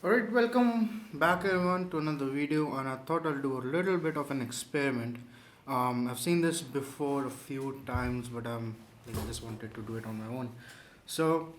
Alright, welcome back everyone to another video, and I thought I'll do a little bit of an experiment. I've seen this before a few times, but I just wanted to do it on my own. So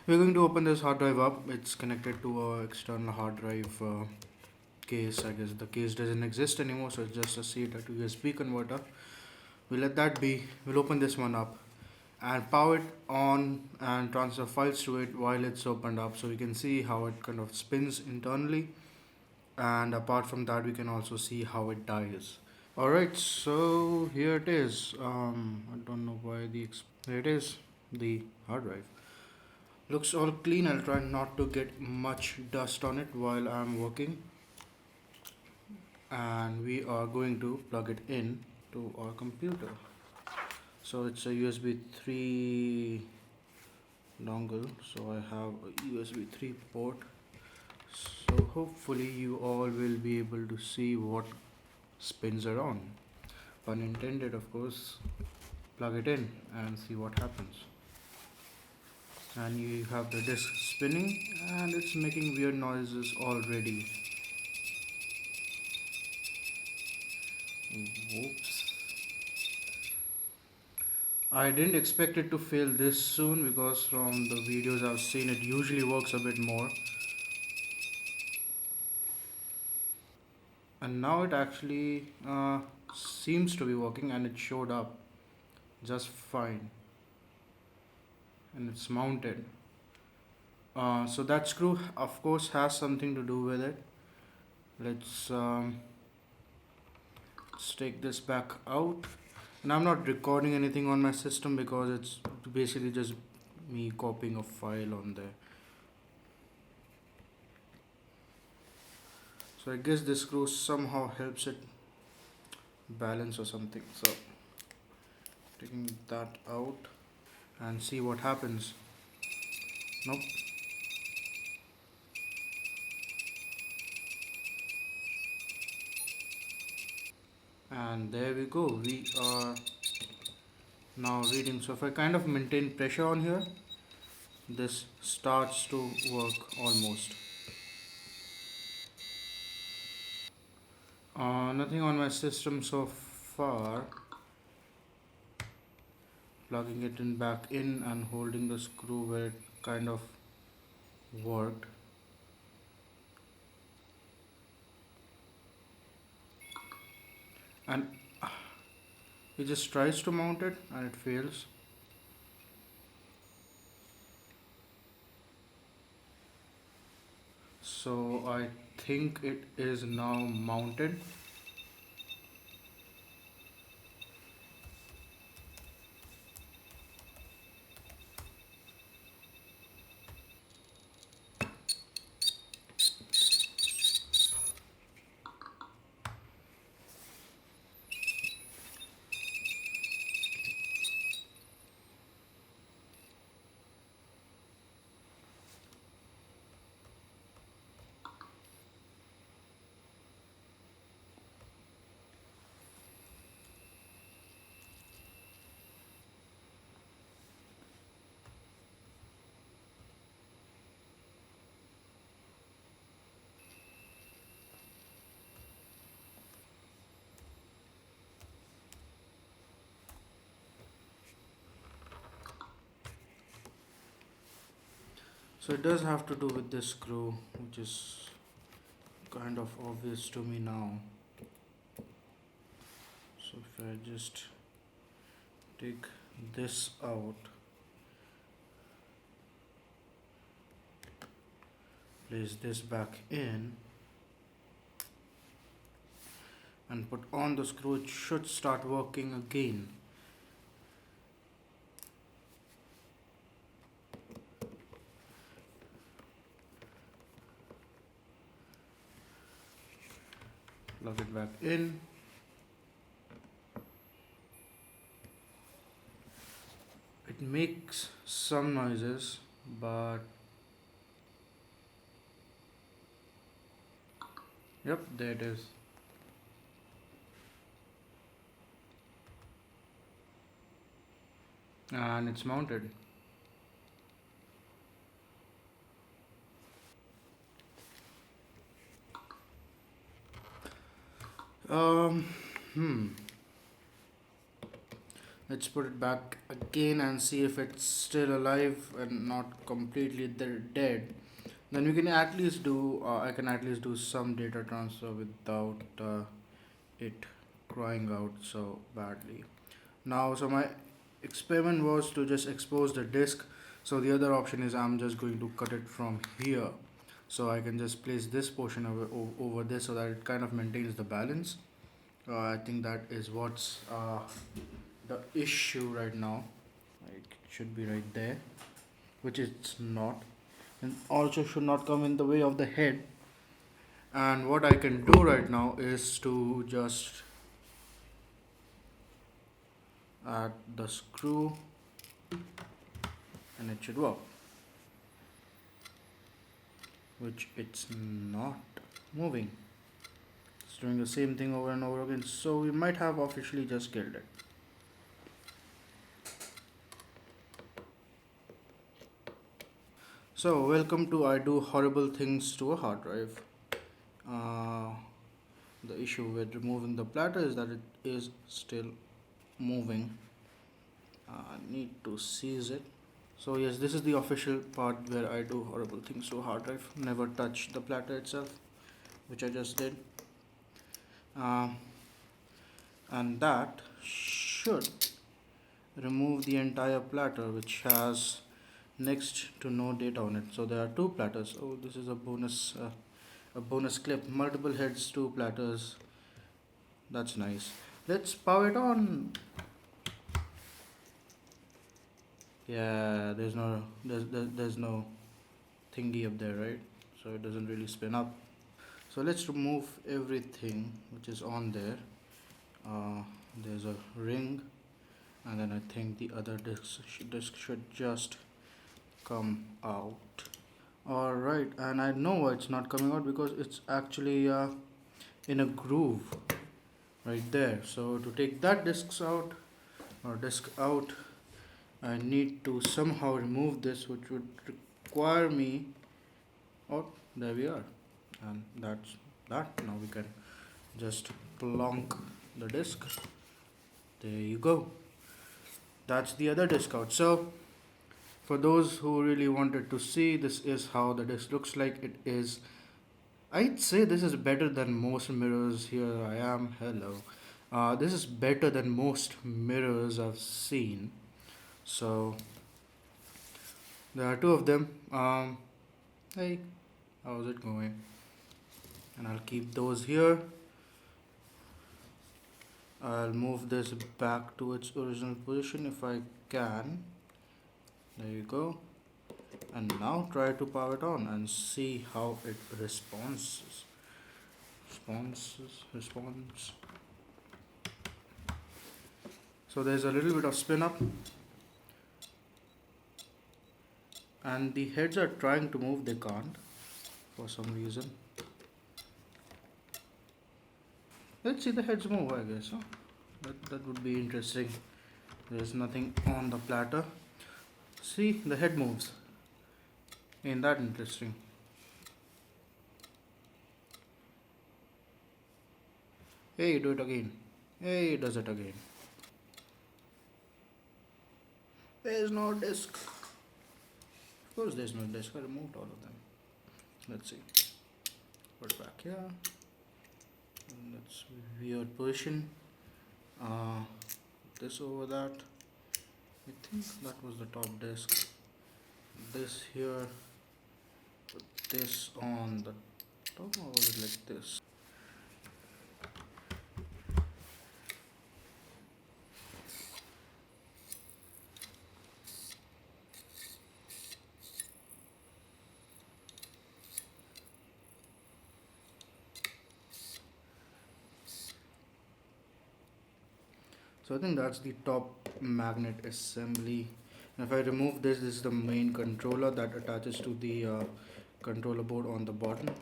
we're going to open this hard drive up. It's connected to a external hard drive case. I guess the case doesn't exist anymore, so it's just a C to USB converter. We'll let that be. We'll open this one up and power it on and transfer files to it while it's opened up, so we can see how it kind of spins internally, and apart from that we can also see how it dies. Alright, so here it is. I don't know why here it is, the hard drive. Looks all clean. I'll try not to get much dust on it while I'm working, and we are going to plug it in to our computer. So it's a USB 3 dongle, so I have a USB 3 port. So hopefully you all will be able to see what spins are on. Pun intended, of course. Plug it in and see what happens. And you have the disc spinning, and it's making weird noises already. Whoops. I didn't expect it to fail this soon, because from the videos I've seen it usually works a bit more. And now it actually seems to be working, and it showed up just fine, and it's mounted. So that screw of course has something to do with it. Let's take this back out, and I'm not recording anything on my system because it's basically just me copying a file on there. So I guess this screw somehow helps it balance or something. So taking that out and see what happens. Nope. And there we go, we are now reading. So if I kind of maintain pressure on here, this starts to work almost. Nothing on my system so far. Plugging it in back in and holding the screw where it kind of worked. And it just tries to mount it and it fails. So I think it is now mounted. So it does have to do with this screw, which is kind of obvious to me now. So if I just take this out, place this back in, and put on the screw, it should start working again. Plug it back in. It makes some noises, but yep, there it is. And it's mounted. Um, hmm. Let's put it back again and see if it's still alive and not completely dead. Then we can at least do. I can at least do some data transfer without it crying out so badly. Now, so my experiment was to just expose the disk. So the other option is I'm just going to cut it from here. So I can just place this portion over this so that it kind of maintains the balance. I think that is what's the issue right now. It should be right there, which it's not, and also should not come in the way of the head. And what I can do right now is to just add the screw, and it should work, which it's not moving. It's doing the same thing over and over again, so we might have officially just killed it. So welcome to I do horrible things to a hard drive. uh, the issue with removing the platter is that it is still moving. I need to seize it. So yes, this is the official part where I do horrible things to a hard drive. Never touch the platter itself, which I just did. Um, and that should remove the entire platter, which has next to no data on it. So there are two platters. Oh, this is a bonus clip. Multiple heads, two platters. That's nice. Let's power it on. Yeah, there's no thingy up there, right? So it doesn't really spin up. So let's remove everything which is on there. There's a ring, and then I think the other disc should just come out. All right, and I know why it's not coming out, because it's actually in a groove right there. So to take that disc out, I need to somehow remove this, which would require me. Oh, there we are, and that's that. Now we can just plonk the disc. There you go. That's the other disc out. So for those who really wanted to see, this is how the disc looks like. It is, I'd say this is better than most mirrors. Here I am. Hello. This is better than most mirrors I've seen. So there are two of them. Hey, how's it going? And I'll keep those here. I'll move this back to its original position if I can. There you go. And now try to power it on and see how it responds. So there's a little bit of spin up, and the heads are trying to move, they can't for some reason. Let's see the heads move, I guess. Huh? That would be interesting. There's nothing on the platter. See, the head moves. Ain't that interesting? Hey, do it again. Hey, it does it again. There's no disc. Of course there's no disc. I removed all of them. Let's see. Put it back here. And that's weird position. This over that. I think that was the top disc. This here. Put this on the top, or was it like this? So I think that's the top magnet assembly. And if I remove this, this is the main controller that attaches to the controller board on the bottom.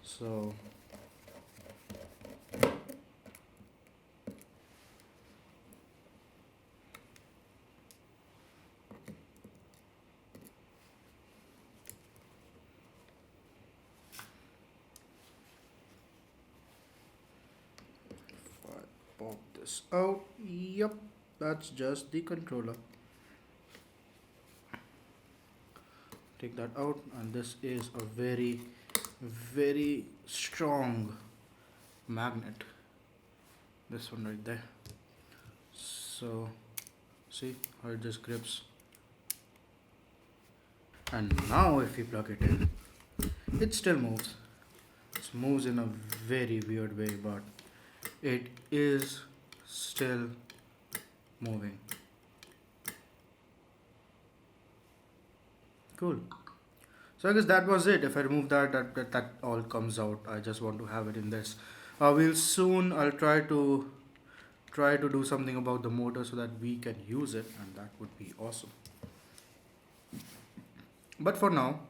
So pop this out. Yep, that's just the controller. Take that out, and this is a very, very strong magnet. This one right there. So, see how it just grips. And now, if you plug it in, it still moves. It moves in a very weird way, but it is still moving. Cool. So I guess that was it. If I remove that all comes out. I just want to have it in this. We'll soon. I'll try to do something about the motor so that we can use it, and that would be awesome. But for now,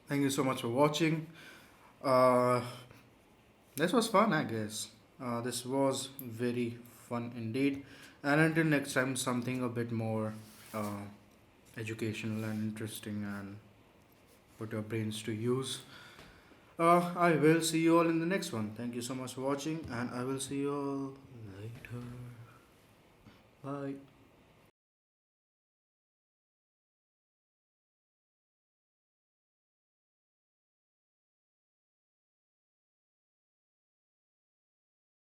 thank you so much for watching. Uh, this was fun, I guess. This was very fun indeed. And until next time, something a bit more uh, educational and interesting and put your brains to use. I will see you all in the next one. Thank you so much for watching, and I will see you all later. Bye.